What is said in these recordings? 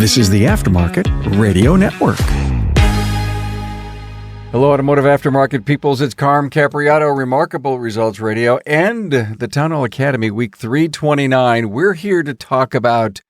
This is the Aftermarket Radio Network. Hello, Automotive Aftermarket peoples. It's Carm Capriato, Remarkable Results Radio, and the Town Hall Academy, Week 329. We're here to talk about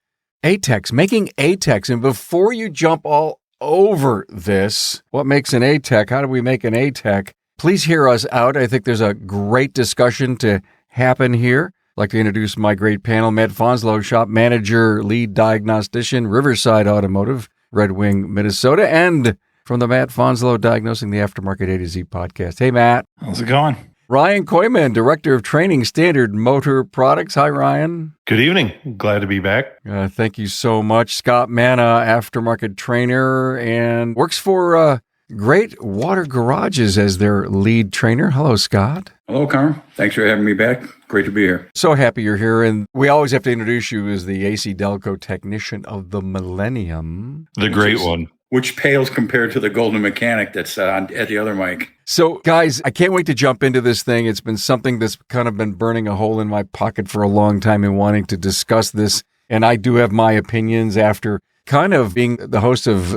ATechs, making ATechs. And before you jump all over this, what makes an ATech? How do we make an ATech? Please hear us out. I think there's a great discussion to happen here. I'd like to introduce my great panel, Matt Fanslow, Shop Manager, Lead Diagnostician, Riverside Automotive, Red Wing, Minnesota, and from the Matt Fanslow Diagnosing the Aftermarket A to Z podcast. Hey, Matt. How's it going? Ryan Kooiman, Director of Training, Standard Motor Products. Hi, Ryan. Good evening. Glad to be back. Thank you so much. Scot Manna, Aftermarket Trainer, and works for Great Water Garages as their lead trainer. Hello, Scott. Hello, Carm. Thanks for having me back. Great to be here. So happy you're here. And we always have to introduce you as the ACDelco technician of the Millennium. The great one. Which pales compared to the golden mechanic that's at the other mic. So, guys, I can't wait to jump into this thing. It's been something that's kind of been burning a hole in my pocket for a long time and wanting to discuss this. And I do have my opinions after kind of being the host of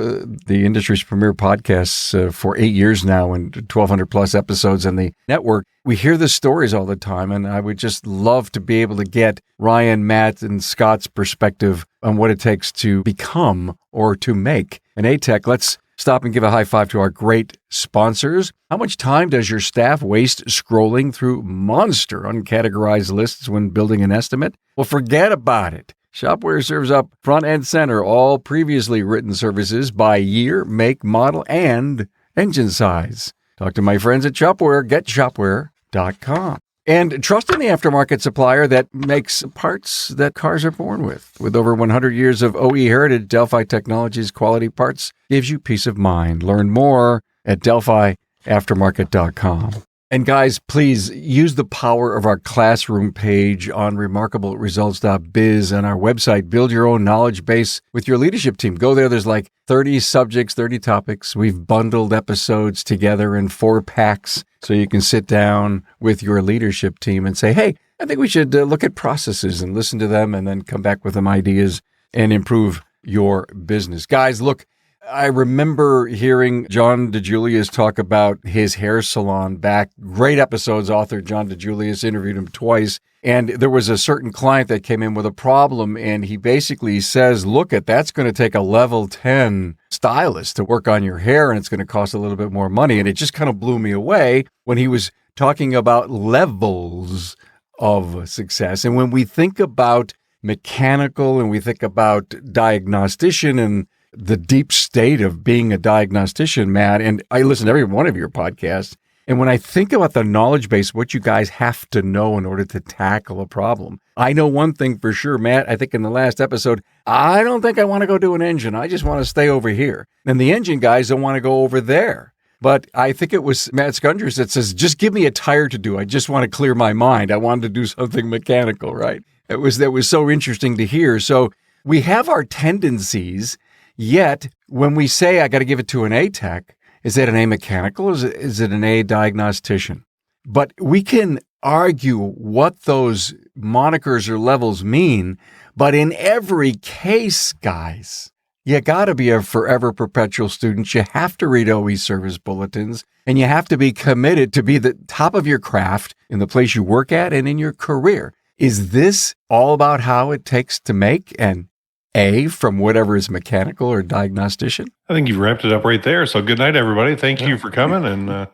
the industry's premier podcasts for 8 years now and 1,200 plus episodes on the network. We hear the stories all the time, and I would just love to be able to get Ryan, Matt, and Scott's perspective on what it takes to become or to make an ATech. Let's stop and give a high five to our great sponsors. How much time does your staff waste scrolling through monster uncategorized lists when building an estimate? Well, forget about it. Shopware serves up front and center all previously written services by year, make, model, and engine size. Talk to my friends at Shopware, getshopware.com. And trust in the aftermarket supplier that makes parts that cars are born with. With over 100 years of OE heritage, Delphi Technologies quality parts gives you peace of mind. Learn more at delphiaftermarket.com. And guys, please use the power of our classroom page on remarkableresults.biz and our website. Build your own knowledge base with your leadership team. Go there. There's like 30 subjects, 30 topics. We've bundled episodes together in 4 packs so you can sit down with your leadership team and say, hey, I think we should look at processes and listen to them and then come back with some ideas and improve your business. Guys, look, I remember hearing John DeJulius talk about his hair salon back. Great episodes. Author John DeJulius interviewed him twice. And there was a certain client that came in with a problem. And he basically says, look, that's going to take a level 10 stylist to work on your hair. And it's going to cost a little bit more money. And it just kind of blew me away when he was talking about levels of success. And when we think about mechanical and we think about diagnostician and the deep state of being a diagnostician, Matt, and I listen to every one of your podcasts, and when I think about the knowledge base, what you guys have to know in order to tackle a problem, I know one thing for sure, Matt, I think in the last episode, I don't think I want to go do an engine. I just want to stay over here. And the engine guys don't want to go over there. But I think it was Matt Scundress that says, just give me a tire to do. I just want to clear my mind. I wanted to do something mechanical, right? That was so interesting to hear. So we have our tendencies. Yet, when we say I got to give it to an ATech, is it an A mechanical? Is it an A diagnostician? But we can argue what those monikers or levels mean. But in every case, guys, you got to be a forever perpetual student. You have to read OE service bulletins, and you have to be committed to be the top of your craft in the place you work at and in your career. Is this all about how it takes to make an A from whatever is mechanical or diagnostician? I think you wrapped it up right there. So good night, everybody. Thank you for coming. And no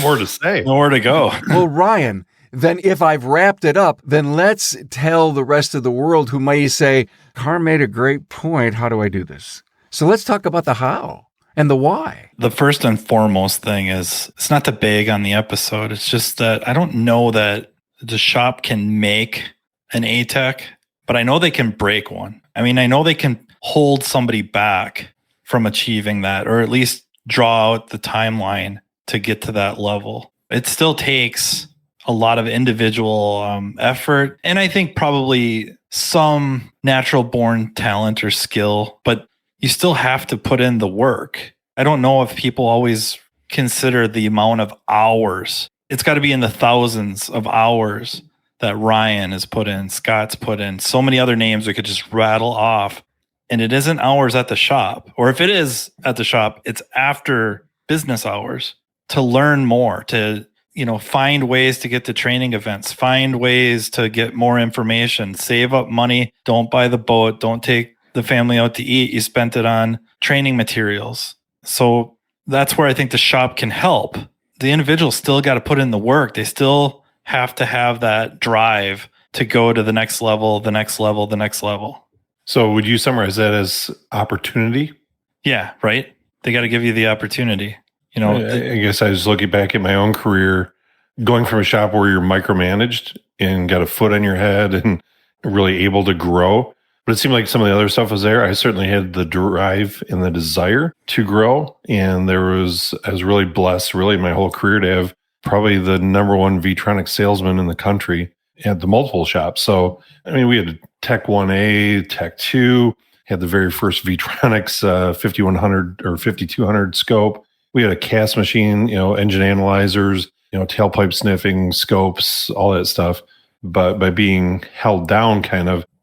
more to say. Nowhere to go. Well, Ryan, then if I've wrapped it up, then let's tell the rest of the world who may say, Carm made a great point. How do I do this? So let's talk about the how and the why. The first and foremost thing is, it's not the big on the episode. It's just that I don't know that the shop can make an ATech, but I know they can break one. I mean, I know they can hold somebody back from achieving that, or at least draw out the timeline to get to that level. It still takes a lot of individual effort, and I think probably some natural born talent or skill, but you still have to put in the work. I don't know if people always consider the amount of hours. It's got to be in the thousands of hours that Ryan has put in, Scott's put in, so many other names we could just rattle off and it isn't hours at the shop, or if it is at the shop, it's after business hours, to learn more, to, find ways to get to training events, find ways to get more information, save up money, don't buy the boat, don't take the family out to eat. You spent it on training materials. So that's where I think the shop can help. The individual still got to put in the work. They still have to have that drive to go to the next level, the next level, the next level. So would you summarize that as opportunity? Yeah, right. They got to give you the opportunity. I guess I was looking back at my own career, going from a shop where you're micromanaged and got a foot on your head and really able to grow. But it seemed like some of the other stuff was there. I certainly had the drive and the desire to grow. And I was really blessed, really, my whole career to have probably the number one V-tronic salesman in the country at the multiple shops. So, we had Tech 1A, Tech 2, had the very first V-tronics 5100 or 5200 scope. We had a cast machine, engine analyzers, tailpipe sniffing, scopes, all that stuff. But by being held down,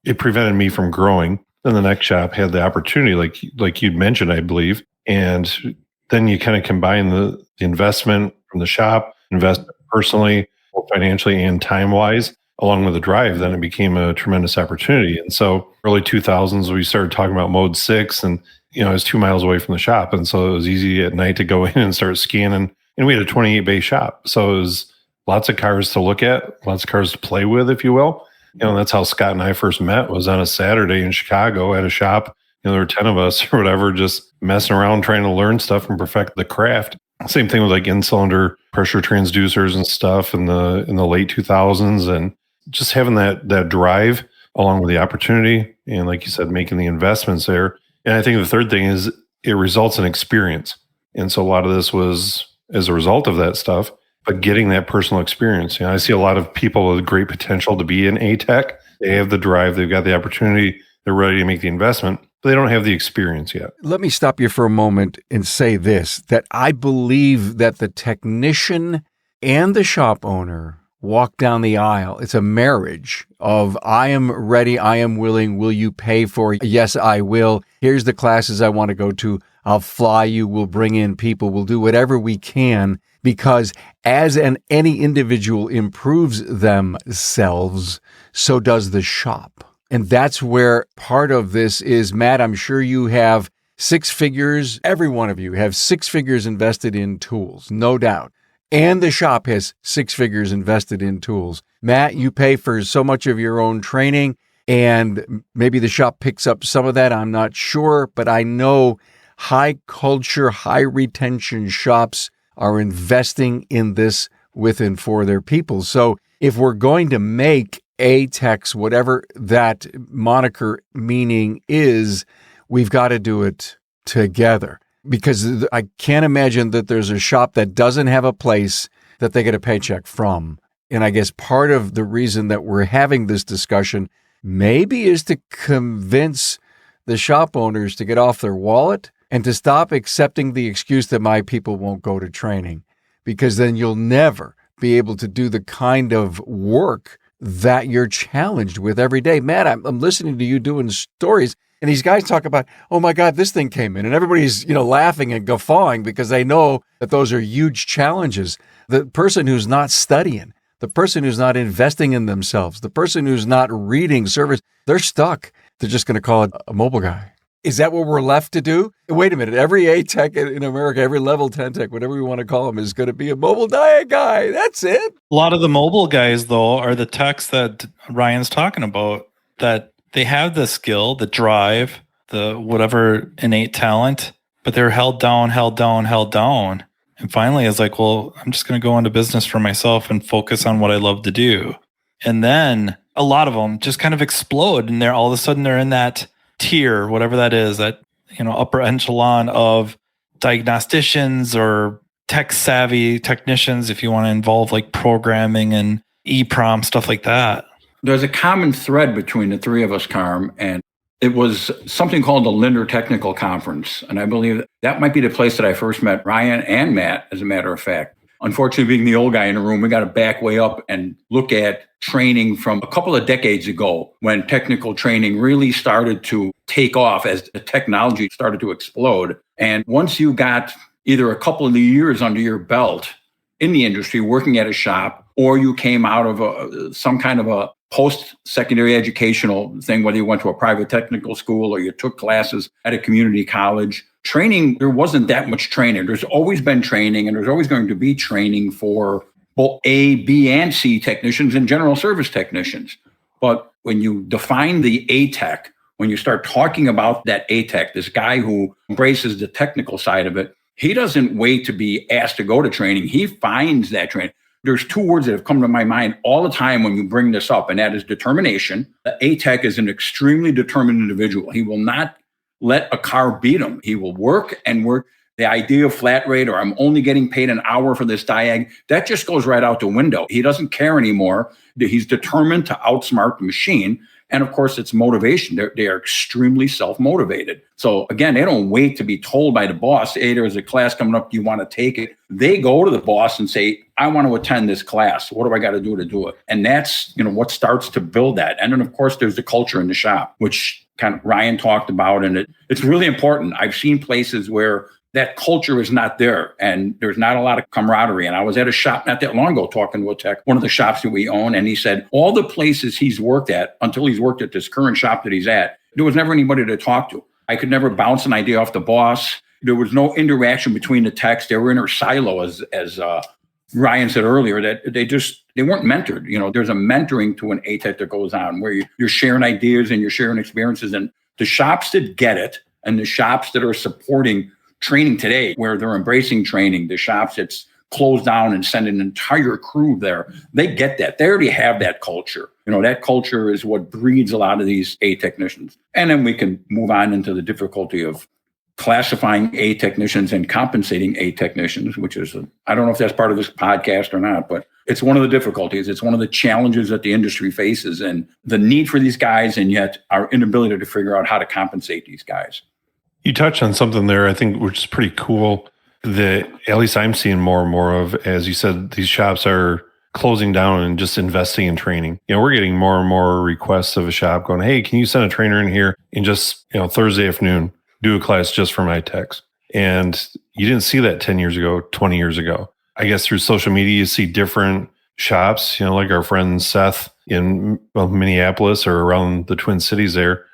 it prevented me from growing. Then the next shop had the opportunity, like you'd mentioned, I believe. And then you kind of combine the investment from the shop, investment personally, both financially and time-wise, along with the drive. Then it became a tremendous opportunity. And so early 2000s, we started talking about Mode 6, and I was 2 miles away from the shop. And so it was easy at night to go in and start scanning. And we had a 28-bay shop. So it was lots of cars to look at, lots of cars to play with, if you will. That's how Scott and I first met, was on a Saturday in Chicago at a shop. There were 10 of us or whatever, just messing around, trying to learn stuff and perfect the craft. Same thing with like in-cylinder pressure transducers and stuff in the late 2000s. And just having that drive along with the opportunity. And like you said, making the investments there. And I think the third thing is it results in experience. And so a lot of this was as a result of that stuff, but getting that personal experience. I see a lot of people with great potential to be in ATech. They have the drive, they've got the opportunity, they're ready to make the investment, but they don't have the experience yet. Let me stop you for a moment and say this, that I believe that the technician and the shop owner walk down the aisle. It's a marriage of I am ready, I am willing, will you pay for it? Yes, I will. Here's the classes I want to go to. I'll fly you, we'll bring in people, we'll do whatever we can, because as any individual improves themselves, so does the shop. And that's where part of this is, Matt, I'm sure you have 6 figures, every one of you have 6 figures invested in tools, no doubt. And the shop has 6 figures invested in tools. Matt, you pay for so much of your own training, and maybe the shop picks up some of that, I'm not sure, but I know high culture, high retention shops are investing in this with and for their people. So if we're going to make ATechs, whatever that moniker meaning is, we've got to do it together. Because I can't imagine that there's a shop that doesn't have a place that they get a paycheck from. And I guess part of the reason that we're having this discussion maybe is to convince the shop owners to get off their wallet and to stop accepting the excuse that my people won't go to training, because then you'll never be able to do the kind of work that you're challenged with every day. Matt, I'm listening to you doing stories, and these guys talk about, oh my God, this thing came in, and everybody's laughing and guffawing because they know that those are huge challenges. The person who's not studying, the person who's not investing in themselves, the person who's not reading service, they're stuck. They're just going to call it a mobile guy. Is that what we're left to do? Wait a minute. Every ATech in America, every level 10 tech, whatever we want to call them, is going to be a mobile diet guy. That's it. A lot of the mobile guys, though, are the techs that Ryan's talking about, that they have the skill, the drive, the whatever innate talent, but they're held down. And finally, it's like, well, I'm just going to go into business for myself and focus on what I love to do. And then a lot of them just kind of explode, and all of a sudden they're in that tier, whatever that is, that upper echelon of diagnosticians or tech savvy technicians, if you want to involve like programming and EEPROM, stuff like that. There's a common thread between the three of us, Carm, and it was something called the Linder Technical Conference. And I believe that might be the place that I first met Ryan and Matt, as a matter of fact. Unfortunately, being the old guy in the room, we got to back way up and look at training from a couple of decades ago, when technical training really started to take off as the technology started to explode. And once you got either a couple of years under your belt in the industry working at a shop, or you came out of some kind of a post-secondary educational thing, whether you went to a private technical school or you took classes at a community college, training, there wasn't that much training. There's always been training, and there's always going to be training for both A, B, and C technicians and general service technicians. But when you define the ATech, when you start talking about that ATech, this guy who embraces the technical side of it, he doesn't wait to be asked to go to training. He finds that training. There's two words that have come to my mind all the time when you bring this up, and that is determination. The ATech is an extremely determined individual. He will not let a car beat him. He will work and work. The idea of flat rate, or I'm only getting paid an hour for this diag, that just goes right out the window. He doesn't care anymore. He's determined to outsmart the machine. And of course, it's motivation. They are extremely self-motivated. So again, they don't wait to be told by the boss, hey, there's a class coming up, do you want to take it? They go to the boss and say, I want to attend this class. What do I got to do it? And that's, what starts to build that. And then of course, there's the culture in the shop, which kind of Ryan talked about. And it's really important. I've seen places where that culture is not there and there's not a lot of camaraderie. And I was at a shop not that long ago talking to a tech, one of the shops that we own. And he said all the places he's worked at until he's worked at this current shop that he's at, there was never anybody to talk to. I could never bounce an idea off the boss. There was no interaction between the techs. They were in their silo, as Ryan said earlier, that they weren't mentored. There's a mentoring to an ATech that goes on where you're sharing ideas and you're sharing experiences. And the shops that get it and the shops that are supporting training today, where they're embracing training, the shops that's closed down and send an entire crew there, they get that. They already have that culture. That culture is what breeds a lot of these A technicians. And then we can move on into the difficulty of classifying A technicians and compensating A technicians, which is, I don't know if that's part of this podcast or not, but it's one of the difficulties. It's one of the challenges that the industry faces, and the need for these guys, and yet our inability to figure out how to compensate these guys. You touched on something there, I think, which is pretty cool, that at least I'm seeing more and more of. As you said, these shops are closing down and just investing in training. We're getting more and more requests of a shop going, hey, can you send a trainer in here and just, Thursday afternoon, do a class just for my techs? And you didn't see that 10 years ago, 20 years ago. I guess through social media, you see different shops, like our friend Seth in Minneapolis or around the Twin Cities there,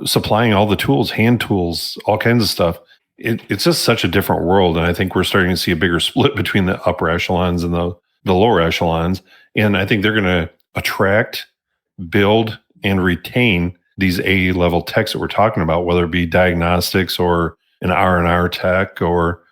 supplying all the tools, hand tools, all kinds of stuff. It's just such a different world. And I think we're starting to see a bigger split between the upper echelons and the lower echelons. And I think they're going to attract, build, and retain these A-level techs that we're talking about, whether it be diagnostics or an R&R tech or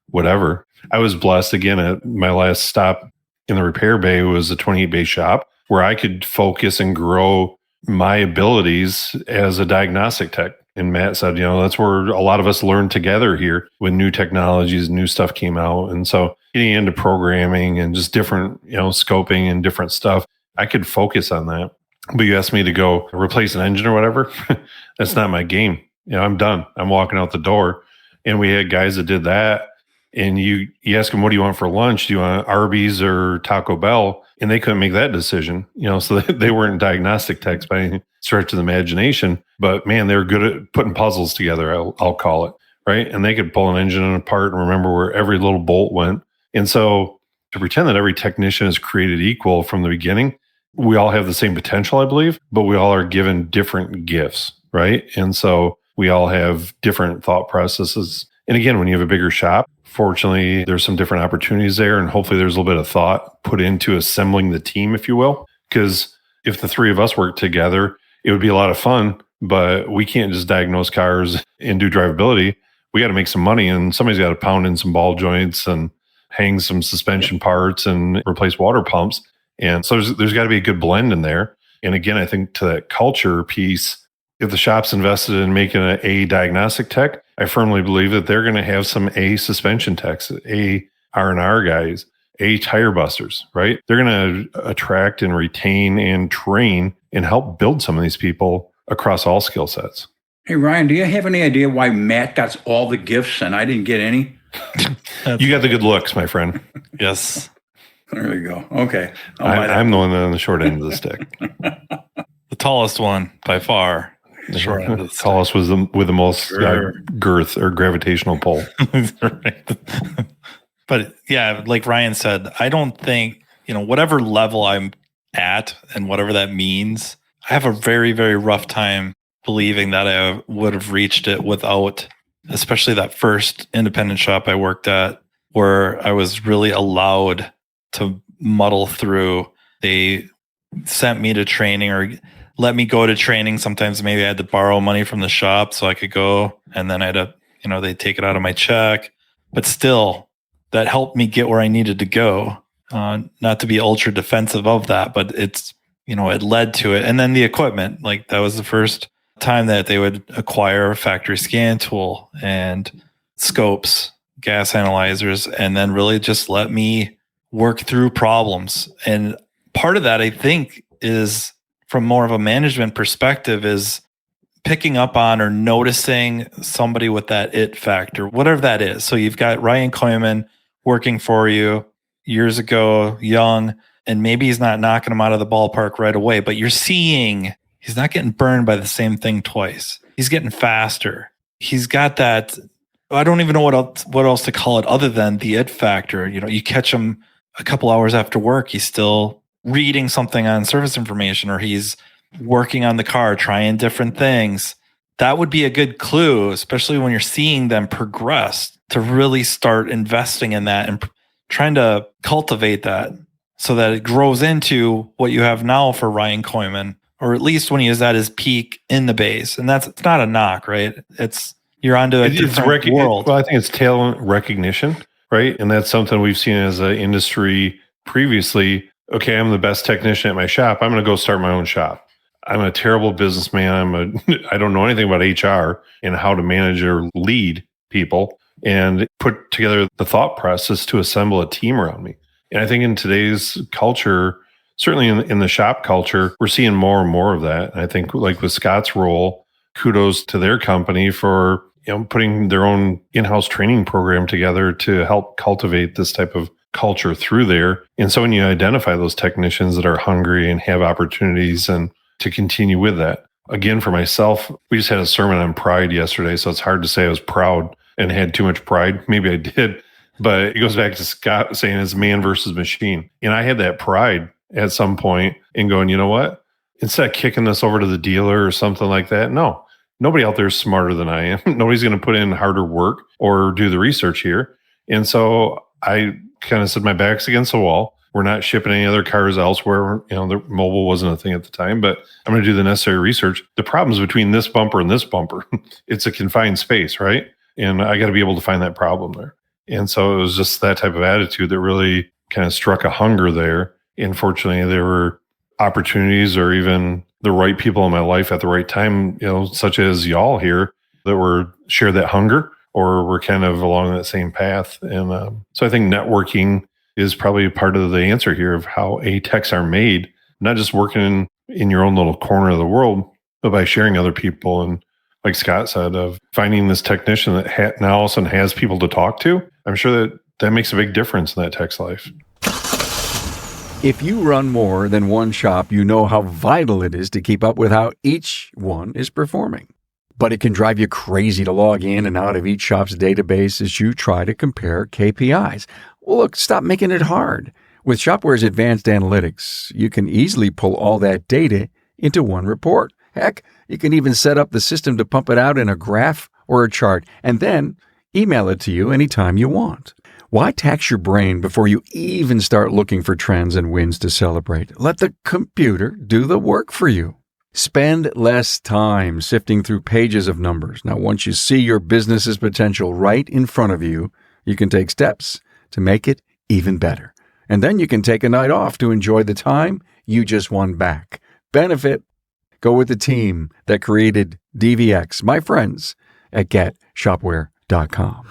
whatever. I was blessed again at my last stop in the repair bay was a 28-bay shop where I could focus and grow my abilities as a diagnostic tech. And Matt said, that's where a lot of us learned together here when new technologies, new stuff came out. And so getting into programming and just different, scoping and different stuff, I could focus on that. But you asked me to go replace an engine or whatever. That's not my game. I'm done. I'm walking out the door. And we had guys that did that. And you ask them, what do you want for lunch? Do you want Arby's or Taco Bell? And they couldn't make that decision, so they weren't diagnostic techs by any stretch of the imagination. But man, they were good at putting puzzles together, I'll call it, right? And they could pull an engine apart and remember where every little bolt went. And so to pretend that every technician is created equal from the beginning, we all have the same potential, I believe, but we all are given different gifts, right? And so we all have different thought processes. And again, when you have a bigger shop, fortunately, there's some different opportunities there. And hopefully there's a little bit of thought put into assembling the team, if you will. Because if the three of us work together, it would be a lot of fun, but we can't just diagnose cars and do drivability. We got to make some money, and somebody's got to pound in some ball joints and hang some suspension parts and replace water pumps. And so there's got to be a good blend in there. And again, I think to that culture piece, if the shop's invested in making an A diagnostic tech, I firmly believe that they're going to have some A suspension techs, A R&R guys, A tire busters, right? They're going to attract and retain and train and help build some of these people across all skill sets. Hey, Ryan, do you have any idea why Matt got all the gifts and I didn't get any? You got the good looks, my friend. Yes. There you go. Okay. I'm the one on the short end of the stick. The tallest one by far. short end of the Tallest was with the most girth or gravitational pull. Right. But yeah, like Ryan said, I don't think, whatever level I'm at and whatever that means, I have a very, very rough time believing that I would have reached it without, especially that first independent shop I worked at, where I was really allowed to muddle through. They sent me to training or let me go to training. Sometimes maybe I had to borrow money from the shop so I could go, and then I had to, they'd take it out of my check. But still, that helped me get where I needed to go. Not to be ultra defensive of that, but it's, it led to it. And then the equipment, like that was the first time that they would acquire a factory scan tool and scopes, gas analyzers, and then really just let me work through problems. And part of that, I think, is from more of a management perspective, is picking up on or noticing somebody with that it factor, whatever that is. So you've got Ryan Kooiman working for you years ago, young, and maybe he's not knocking him out of the ballpark right away, but you're seeing he's not getting burned by the same thing twice. He's getting faster. He's got that, I don't even know what else to call it other than the it factor. You catch him a couple hours after work, he's still reading something on service information, or he's working on the car, trying different things. That would be a good clue, especially when you're seeing them progress, to really start investing in that and trying to cultivate that so that it grows into what you have now for Ryan Kooiman, or at least when he is at his peak in the base. And it's not a knock, right? You're onto a different world. Well, I think it's talent recognition, right? And that's something we've seen as an industry previously. Okay, I'm the best technician at my shop. I'm going to go start my own shop. I'm a terrible businessman. I don't know anything about HR and how to manage or lead people and put together the thought process to assemble a team around me. And I think in today's culture, certainly in the shop culture, we're seeing more and more of that. And I think like with Scot's role, kudos to their company for putting their own in-house training program together to help cultivate this type of culture through there. And so when you identify those technicians that are hungry and have opportunities and to continue with that. Again, for myself, we just had a sermon on pride yesterday, so it's hard to say I was proud and had too much pride. Maybe I did, but it goes back to Scott saying it's man versus machine. And I had that pride at some point and going, you know what? Instead of kicking this over to the dealer or something like that, no, nobody out there is smarter than I am. Nobody's going to put in harder work or do the research here. And so I kind of said my back's against the wall. We're not shipping any other cars elsewhere. The mobile wasn't a thing at the time, but I'm going to do the necessary research. The problem's between this bumper and this bumper. It's a confined space, right? And I got to be able to find that problem there. And so it was just that type of attitude that really kind of struck a hunger there. And fortunately, there were opportunities or even the right people in my life at the right time, such as y'all here that share that hunger or were kind of along that same path. And so I think networking is probably a part of the answer here of how ATechs are made, not just working in your own little corner of the world, but by sharing other people. And like Scott said, of finding this technician that now all of a sudden has people to talk to, I'm sure that makes a big difference in that tech's life. If you run more than one shop, you know how vital it is to keep up with how each one is performing. But it can drive you crazy to log in and out of each shop's database as you try to compare KPIs. Well, look, stop making it hard. With Shopware's advanced analytics, you can easily pull all that data into one report. Heck, you can even set up the system to pump it out in a graph or a chart and then email it to you anytime you want. Why tax your brain before you even start looking for trends and wins to celebrate? Let the computer do the work for you. Spend less time sifting through pages of numbers. Now, once you see your business's potential right in front of you, you can take steps to make it even better. And then you can take a night off to enjoy the time you just won back. Benefit. Go with the team that created DVX, my friends at GetShopware.com.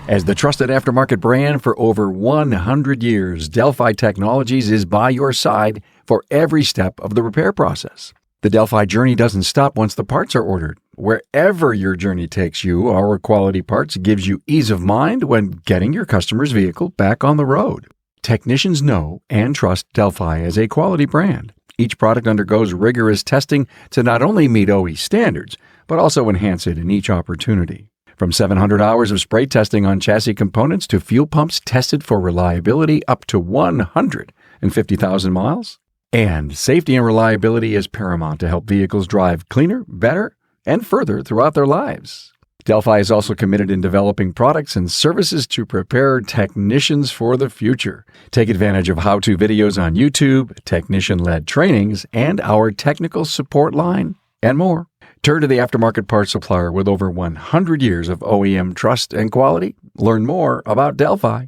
As the trusted aftermarket brand for over 100 years, Delphi Technologies is by your side for every step of the repair process. The Delphi journey doesn't stop once the parts are ordered. Wherever your journey takes you, our quality parts gives you ease of mind when getting your customer's vehicle back on the road. Technicians know and trust Delphi as a quality brand. Each product undergoes rigorous testing to not only meet OE standards, but also enhance it in each opportunity. From 700 hours of spray testing on chassis components to fuel pumps tested for reliability up to 150,000 miles. And safety and reliability is paramount to help vehicles drive cleaner, better, and further throughout their lives. Delphi is also committed in developing products and services to prepare technicians for the future. Take advantage of how-to videos on YouTube, technician-led trainings, and our technical support line, and more. Turn to the aftermarket parts supplier with over 100 years of OEM trust and quality. Learn more about Delphi.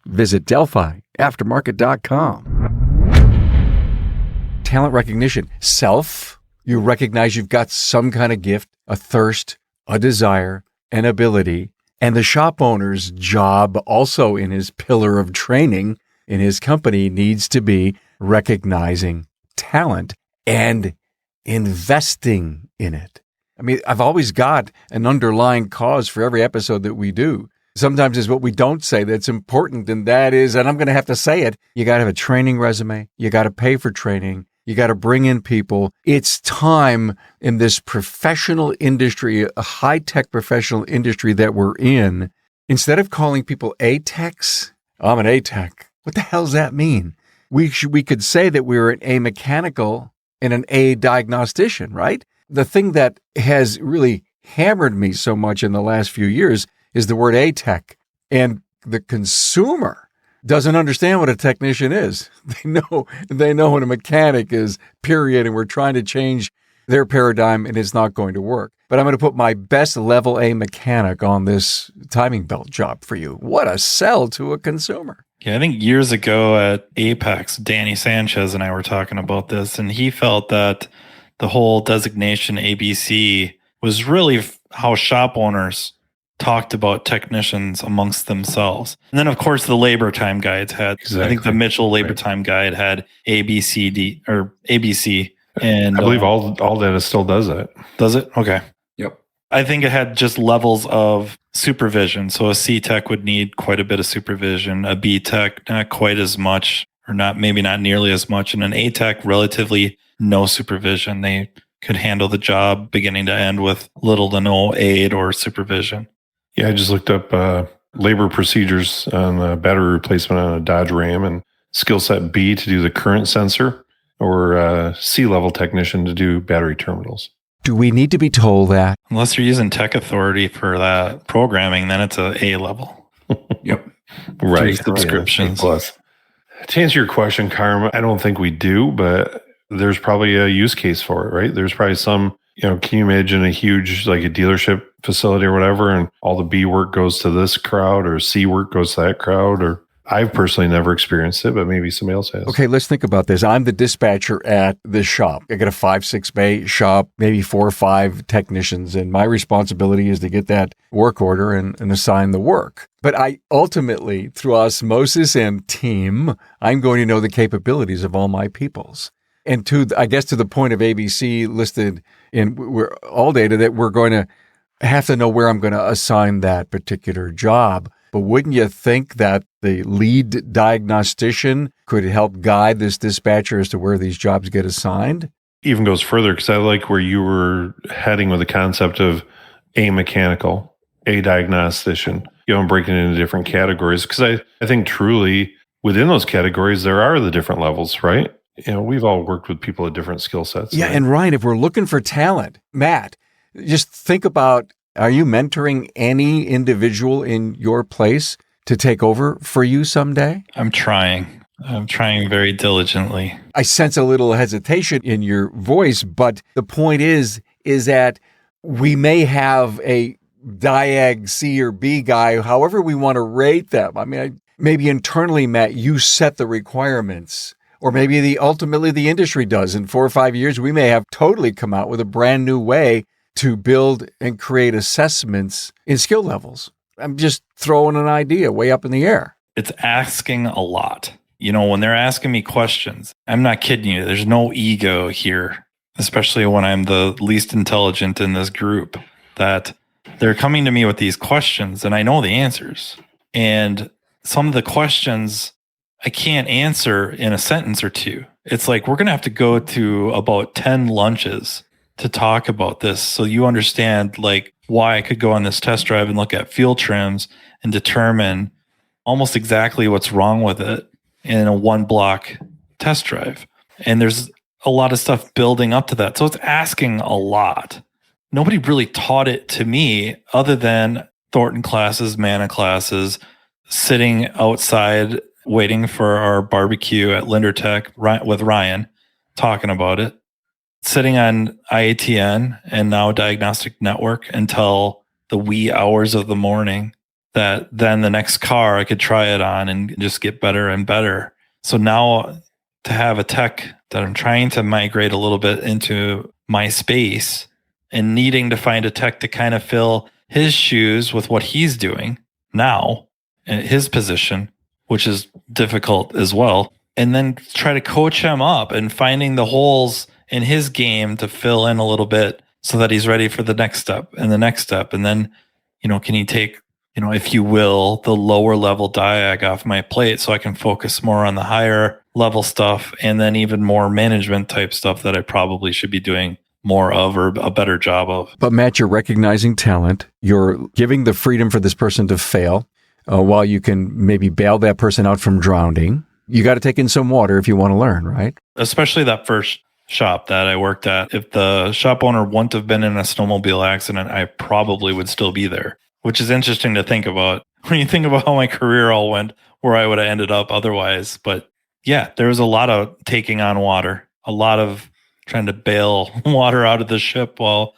Visit DelphiAftermarket.com. Talent recognition. Self. You recognize you've got some kind of gift, a thirst, a desire, an ability, and the shop owner's job also in his pillar of training in his company needs to be recognizing talent and investing in it. I mean, I've always got an underlying cause for every episode that we do. Sometimes it's what we don't say that's important, and that is, and I'm going to have to say it, you got to have a training resume. You got to pay for training. You got to bring in people. It's time in this professional industry, a high-tech professional industry that we're in, instead of calling people ATechs, I'm an ATech. What the hell does that mean? We could say that we're an A mechanical and an A diagnostician, right? The thing that has really hammered me so much in the last few years is the word ATech. And the consumer doesn't understand what a technician is. They know what a mechanic is, period, and we're trying to change their paradigm, and it's not going to work. But I'm going to put my best level A mechanic on this timing belt job for you. What a sell to a consumer. Yeah, I think years ago at Apex, Danny Sanchez and I were talking about this, and he felt that the whole designation ABC was really how shop owners talked about technicians amongst themselves. And then, of course, the labor time guides had, I think the Mitchell labor time guide had ABCD or ABC. And I believe all data still does that. Does it? Okay. Yep. I think it had just levels of supervision. So a C tech would need quite a bit of supervision, a B tech, not quite as much, or maybe not nearly as much. And an A tech, relatively no supervision. They could handle the job beginning to end with little to no aid or supervision. Yeah, I just looked up labor procedures on battery replacement on a Dodge Ram, and skill set B to do the current sensor, or C-level technician to do battery terminals. Do we need to be told that? Unless you're using Tech Authority for that programming, then it's a A level. Yep. Right. Subscriptions. Yeah, plus. To answer your question, Carm, I don't think we do, but there's probably a use case for it, right? There's probably some, can you imagine a huge, like a dealership facility or whatever, and all the B work goes to this crowd or C work goes to that crowd? Or I've personally never experienced it, but maybe somebody else has. Okay, let's think about this. I'm the dispatcher at this shop. I got a 5-6 bay shop, maybe 4 or 5 technicians, and my responsibility is to get that work order and assign the work. But I ultimately, through osmosis and team, I'm going to know the capabilities of all my peoples. And to the point of ABC listed in all data, that we're going to have to know where I'm going to assign that particular job. But wouldn't you think that the lead diagnostician could help guide this dispatcher as to where these jobs get assigned? Even goes further, because I like where you were heading with the concept of a mechanical, a diagnostician, and breaking it into different categories. Because I think truly within those categories, there are the different levels, right? We've all worked with people at different skill sets. Yeah, right? and Ryan, if we're looking for talent, Matt, just think about, are you mentoring any individual in your place to take over for you someday? I'm trying very diligently. I sense a little hesitation in your voice, but the point is that we may have a Diag C or B guy, however we want to rate them. I mean, maybe internally, Matt, you set the requirements. Or maybe ultimately the industry does. In 4 or 5 years, we may have totally come out with a brand new way to build and create assessments in skill levels. I'm just throwing an idea way up in the air. It's asking a lot. When they're asking me questions, I'm not kidding you. There's no ego here, especially when I'm the least intelligent in this group, that they're coming to me with these questions and I know the answers. And some of the questions I can't answer in a sentence or two. it's like, we're going to have to go to about 10 lunches to talk about this. So you understand like why I could go on this test drive and look at fuel trims and determine almost exactly what's wrong with it in a one block test drive. And there's a lot of stuff building up to that. So it's asking a lot. Nobody really taught it to me other than Thornton classes, Manna classes, sitting outside waiting for our barbecue at LinderTech with Ryan, talking about it, sitting on IATN and now Diagnostic Network until the wee hours of the morning, that then the next car I could try it on and just get better and better. So now to have a tech that I'm trying to migrate a little bit into my space and needing to find a tech to kind of fill his shoes with what he's doing now in his position, which is difficult as well. And then try to coach him up and finding the holes in his game to fill in a little bit so that he's ready for the next step and the next step. And then, can he take, if you will, the lower level diag off my plate so I can focus more on the higher level stuff and then even more management type stuff that I probably should be doing more of or a better job of. But Matt, you're recognizing talent. You're giving the freedom for this person to fail while you can maybe bail that person out from drowning. You got to take in some water if you want to learn, right? Especially that first shop that I worked at. If the shop owner wouldn't have been in a snowmobile accident, I probably would still be there, which is interesting to think about when you think about how my career all went, where I would have ended up otherwise. But yeah, there was a lot of taking on water, a lot of trying to bail water out of the ship while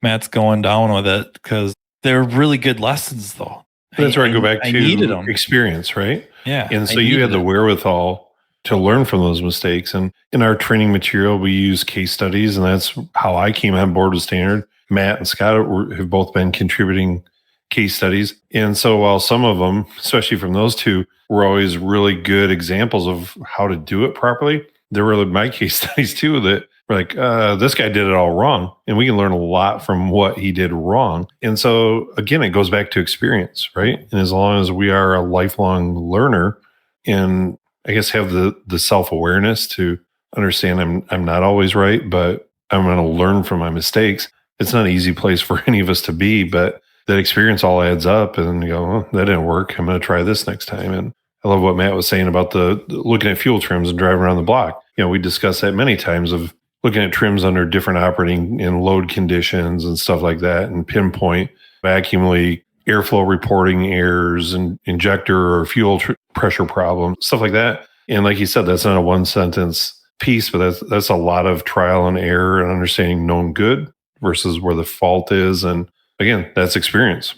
Matt's going down with it, because they're really good lessons though. That's where I go back to experience, right? Yeah. And so you had the wherewithal to learn from those mistakes. And in our training material, we use case studies, and that's how I came on board with Standard. Matt and Scott have both been contributing case studies. And so while some of them, especially from those two, were always really good examples of how to do it properly, there were my case studies too that were like, this guy did it all wrong. And we can learn a lot from what he did wrong. And so again, it goes back to experience, right? And as long as we are a lifelong learner and I guess have the self-awareness to understand I'm not always right, but I'm going to learn from my mistakes. It's not an easy place for any of us to be, but that experience all adds up and you go, well, that didn't work. I'm going to try this next time. And I love what Matt was saying about the looking at fuel trims and driving around the block. We discussed that many times of looking at trims under different operating and load conditions and stuff like that, and pinpoint vacuum leak, airflow reporting errors, and injector or fuel pressure problems, stuff like that. And like you said, that's not a one sentence piece, but that's a lot of trial and error and understanding known good versus where the fault is. And again, that's experience.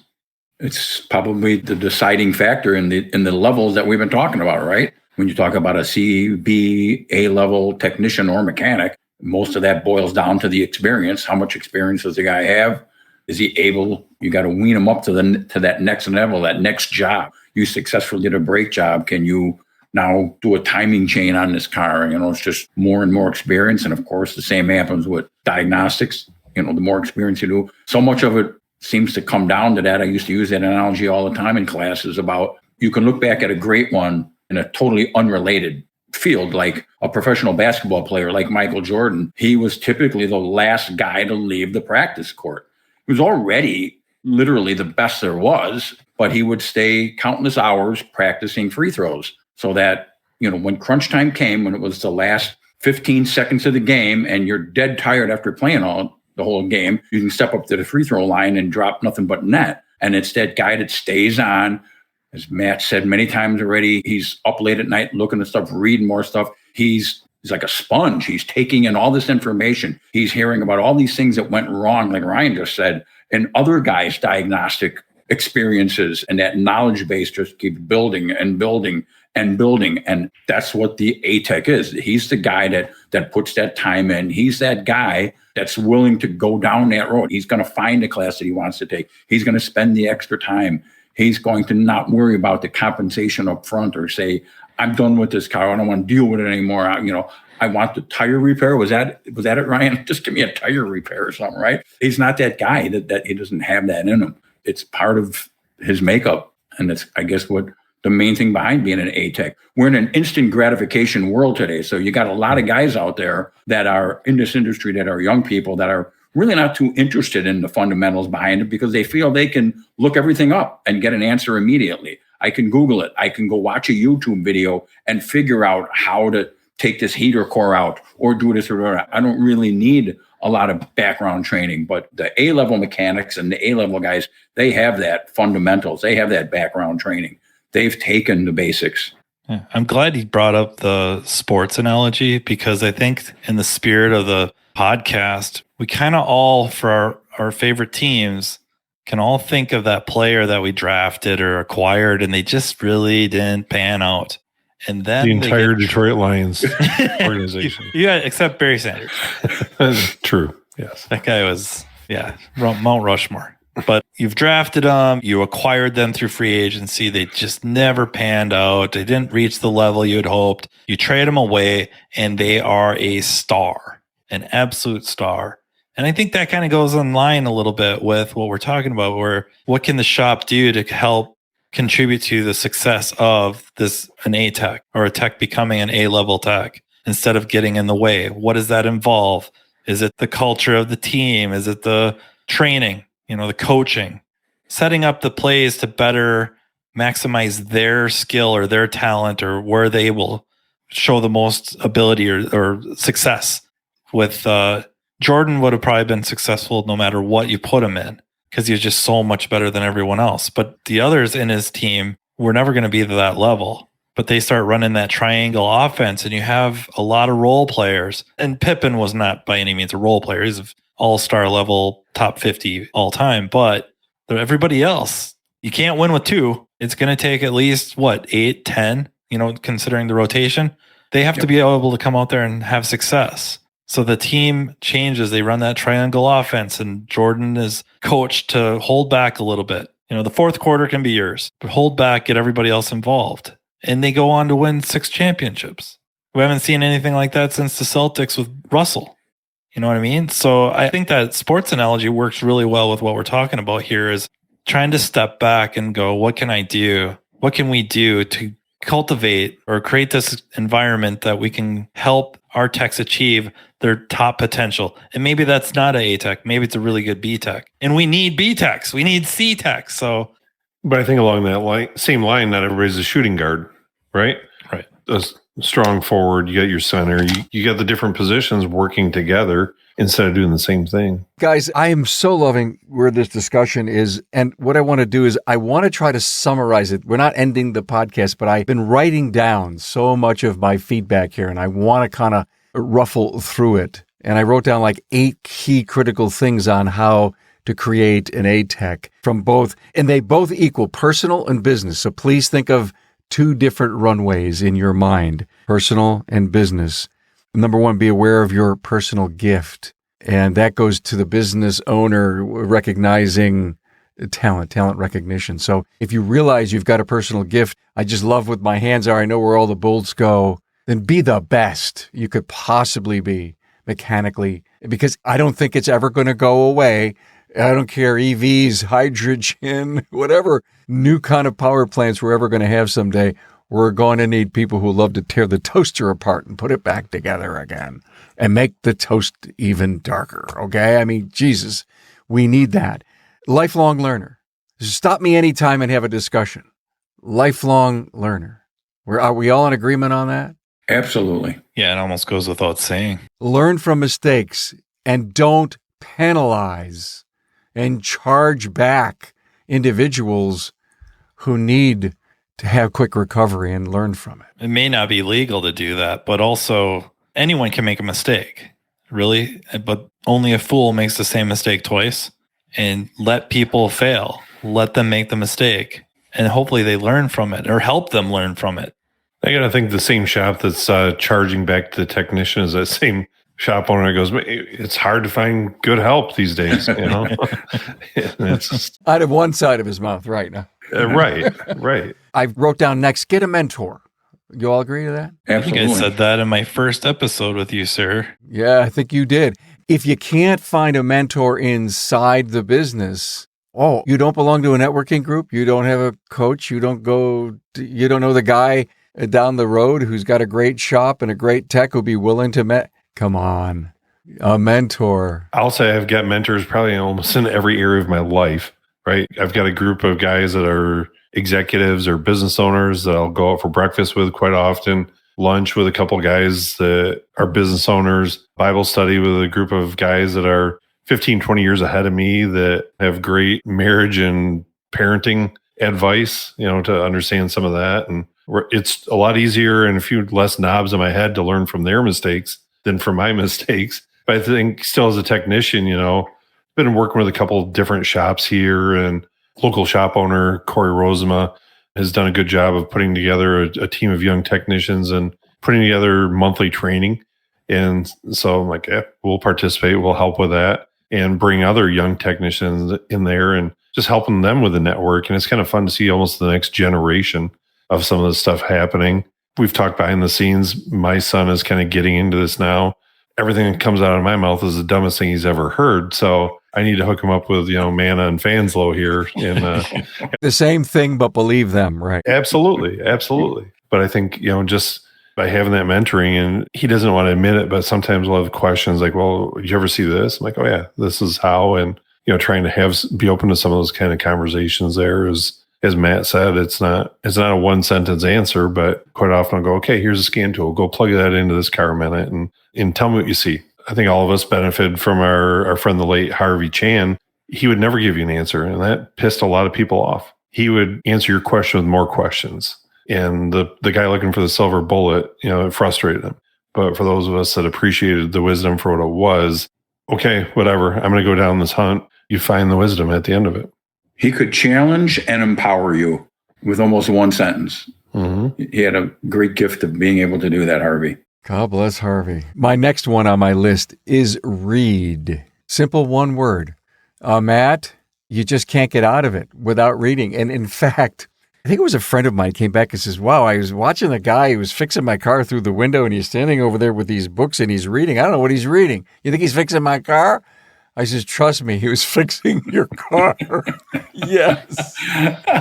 It's probably the deciding factor in the levels that we've been talking about, right? When you talk about a C, B, A level technician or mechanic, most of that boils down to the experience. How much experience does the guy have? Is he able? You got to wean him up to that next level, that next job. You successfully did a brake job. Can you now do a timing chain on this car? It's just more and more experience. And of course, the same happens with diagnostics. The more experience you do, so much of it seems to come down to that. I used to use that analogy all the time in classes about you can look back at a great one in a totally unrelated field, like a professional basketball player like Michael Jordan. He was typically the last guy to leave the practice court. He was already literally the best there was, but he would stay countless hours practicing free throws so that, when crunch time came, when it was the last 15 seconds of the game and you're dead tired after playing the whole game, you can step up to the free throw line and drop nothing but net. And it's that guy that stays on. As Matt said many times already, he's up late at night looking at stuff, reading more stuff. He's like a sponge. He's taking in all this information. He's hearing about all these things that went wrong, like Ryan just said, and other guys' diagnostic experiences. And that knowledge base just keeps building and building and building. And that's what the ATech is. He's the guy that puts that time in. He's that guy that's willing to go down that road. He's going to find a class that he wants to take. He's going to spend the extra time. He's going to not worry about the compensation up front or say, I'm done with this car. I don't want to deal with it anymore. I want the tire repair. Was that it, Ryan? Just give me a tire repair or something, right? He's not that guy that he doesn't have that in him. It's part of his makeup. And that's, I guess, what the main thing behind being an ATech. We're in an instant gratification world today. So you got a lot of guys out there that are in this industry that are young people that are really not too interested in the fundamentals behind it because they feel they can look everything up and get an answer immediately. I can Google it. I can go watch a YouTube video and figure out how to take this heater core out or do this or that. I don't really need a lot of background training, but the A-level mechanics and the A-level guys, they have that fundamentals. They have that background training. They've taken the basics. Yeah, I'm glad he brought up the sports analogy because I think in the spirit of the podcast, we kind of all, for our favorite teams, can all think of that player that we drafted or acquired and they just really didn't pan out. And then the entire Detroit Lions organization. Yeah, except Barry Sanders. True. Yes. That guy was, Mount Rushmore. But you've drafted them, you acquired them through free agency. They just never panned out. They didn't reach the level you had hoped. You trade them away, and they are a star, an absolute star. And I think that kind of goes in line a little bit with what we're talking about, where what can the shop do to help contribute to the success of an ATech or a tech becoming an A-level tech instead of getting in the way? What does that involve? Is it the culture of the team? Is it the training? The coaching, setting up the plays to better maximize their skill or their talent or where they will show the most ability or success. With Jordan would have probably been successful no matter what you put him in because he was just so much better than everyone else. But the others in his team were never going to be to that level. But they start running that triangle offense and you have a lot of role players. And Pippen was not by any means a role player. He's an all-star level, top 50 all time. But everybody else, you can't win with two. It's going to take at least, 8, 10, considering the rotation. They have to be able to come out there and have success. So the team changes. They run that triangle offense and Jordan is coached to hold back a little bit. The fourth quarter can be yours, but hold back, get everybody else involved. And they go on to win 6 championships. We haven't seen anything like that since the Celtics with Russell. You know what I mean? So I think that sports analogy works really well with what we're talking about here is trying to step back and go, what can I do? What can we do to cultivate or create this environment that we can help our techs achieve their top potential? And maybe that's not a tech. Maybe it's a really good B tech. And we need B techs. We need C techs. But I think along that same line, not everybody's a shooting guard, right? Right. A strong forward, you got your center, you got the different positions working together instead of doing the same thing. Guys, I am so loving where this discussion is. And what I want to do is I want to try to summarize it. We're not ending the podcast, but I've been writing down so much of my feedback here and I want to kind of ruffle through it. And I wrote down 8 key critical things on how to create an ATech from both, and they both equal personal and business. So please think of 2 different runways in your mind, personal and business. Number 1, be aware of your personal gift. And that goes to the business owner recognizing talent recognition. So if you realize you've got a personal gift, I just love what my hands are, I know where all the bolts go, then be the best you could possibly be mechanically, because I don't think it's ever going to go away. I don't care, EVs, hydrogen, whatever new kind of power plants we're ever going to have someday, we're going to need people who love to tear the toaster apart and put it back together again and make the toast even darker, okay? I mean, Jesus, we need that. Lifelong learner. Stop me anytime and have a discussion. Lifelong learner. Are we all in agreement on that? Absolutely. Yeah, it almost goes without saying. Learn from mistakes and don't penalize and charge back individuals who need to have quick recovery and learn from it. It may not be legal to do that, but also anyone can make a mistake, really. But only a fool makes the same mistake twice. And let people fail. Let them make the mistake. And hopefully they learn from it or help them learn from it. I got to think the same shop that's charging back to the technician is that same shop owner that goes, it's hard to find good help these days, It's just, out of one side of his mouth right now. Right. I wrote down next, get a mentor. You all agree to that? Absolutely. I think I said that in my first episode with you, sir. Yeah, I think you did. If you can't find a mentor inside the business, Oh, you don't belong to a networking group? You don't have a coach? You don't know the guy down the road who's got a great shop and a great tech who'll be willing to come on, a mentor. I'll say I've got mentors probably almost in every area of my life, right? I've got a group of guys that are executives or business owners that I'll go out for breakfast with quite often, lunch with a couple of guys that are business owners, Bible study with a group of guys that are 15, 20 years ahead of me that have great marriage and parenting advice, to understand some of that. And it's a lot easier and a few less knobs in my head to learn from their mistakes than from my mistakes. But I think still as a technician, been working with a couple of different shops here, and local shop owner, Corey Rosema, has done a good job of putting together a team of young technicians and putting together monthly training. And so I'm like, we'll participate, we'll help with that, and bring other young technicians in there and just helping them with the network. And it's kind of fun to see almost the next generation of some of this stuff happening. We've talked behind the scenes. My son is kind of getting into this now. Everything that comes out of my mouth is the dumbest thing he's ever heard. So I need to hook him up with, Manna and Fanslow here. And the same thing, but believe them, right? Absolutely. Absolutely. But I think, just by having that mentoring, and he doesn't want to admit it, but sometimes we'll have questions like, well, did you ever see this? I'm like, oh yeah, this is how. And, trying to be open to some of those kind of conversations there is, as Matt said, it's not a one sentence answer, but quite often I'll go, okay, here's a scan tool. Go plug that into this car a minute and tell me what you see. I think all of us benefited from our friend, the late Harvey Chan. He would never give you an answer, and that pissed a lot of people off. He would answer your question with more questions. And the guy looking for the silver bullet, it frustrated him. But for those of us that appreciated the wisdom for what it was, okay, whatever, I'm going to go down this hunt. You find the wisdom at the end of it. He could challenge and empower you with almost one sentence. Mm-hmm. He had a great gift of being able to do that, Harvey. God bless Harvey. My next one on my list is read. Simple one word. Matt, you just can't get out of it without reading. And in fact, I think it was a friend of mine came back and says, wow, I was watching a guy who was fixing my car through the window and he's standing over there with these books and he's reading. I don't know what he's reading. You think he's fixing my car? I says, trust me, he was fixing your car. Yes.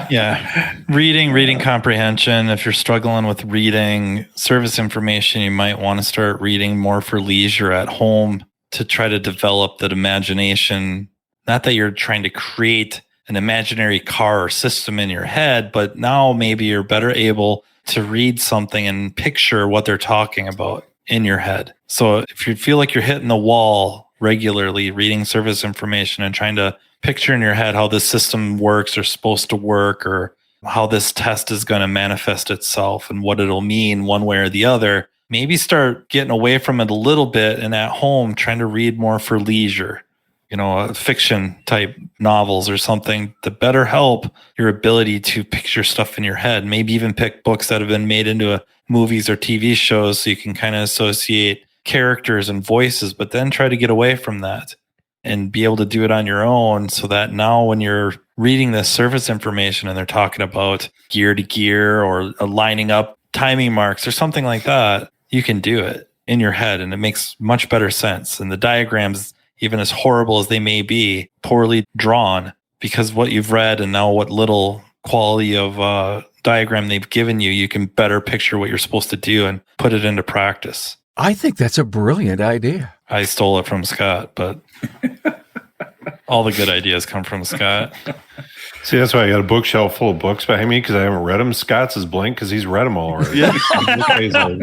Yeah. Reading comprehension. If you're struggling with reading service information, you might want to start reading more for leisure at home to try to develop that imagination. Not that you're trying to create an imaginary car or system in your head, but now maybe you're better able to read something and picture what they're talking about in your head. So if you feel like you're hitting the wall regularly, reading service information and trying to picture in your head how this system works or supposed to work, or how this test is going to manifest itself and what it'll mean one way or the other, maybe start getting away from it a little bit and at home trying to read more for leisure, fiction type novels or something to better help your ability to picture stuff in your head. Maybe even pick books that have been made into movies or TV shows so you can kind of associate characters and voices, but then try to get away from that and be able to do it on your own, so that now when you're reading this service information and they're talking about gear to gear or lining up timing marks or something like that, you can do it in your head and it makes much better sense. And the diagrams, even as horrible as they may be, poorly drawn, because what you've read and now what little quality of diagram they've given you, you can better picture what you're supposed to do and put it into practice. I think that's a brilliant idea. I stole it from Scott, but all the good ideas come from Scott. See, that's why I got a bookshelf full of books behind me, because I haven't read them. Scott's is blank because he's read them all already. Yeah. He's an